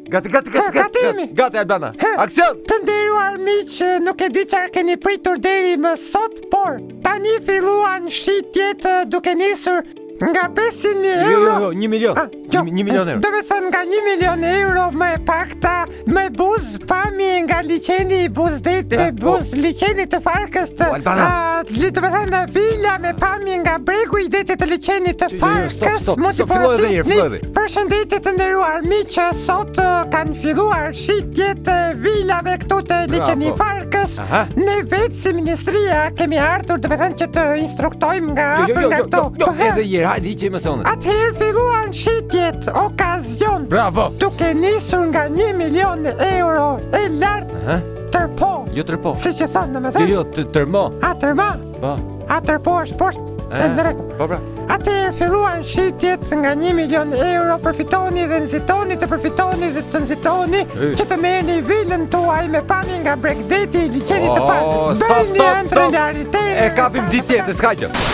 Gati Albana. Aksion! Të nderuar miq, nuk e di çfarë keni pritur deri më sot, por tani filluan shitjet duke nisur nga 500.000 euro. Jo, 1 milion. 1 milion euro. Do të thënë nga 1 milion euro më pakta, me buz pami nga liçeni i liçeni të Farkës të do të thënë vila me pami nga bregu i detit të liçenit të Farkës. Përshëndetje të nderuar miq, sot kanë filluar shitjet e vilave këtu te liçeni i Farkës. Ne vetë si ministria kemi ardhur, do të thënë që të instruktojmë nga afër nga këto. Hajde i që më sonë. Atëherë filluan shitjet, okazion. Bravo. Duke nisur nga 1 milion euro e lartë tërpo. Jo tërpo. Si që thonë në me thënë? Jo, tërmo. A tërma? Po. A tërpo është poshtë? Po pra. Atëherë filluan shitjet nga 1 milion euro, përfitoni dhe nxitoni të përfitoni dhe të nxitoni që të merrni vilën tuaj me pamje nga bregdeti i liçenit të Farkës. Stop. E kapim ditë tjetër, s'ka gjë.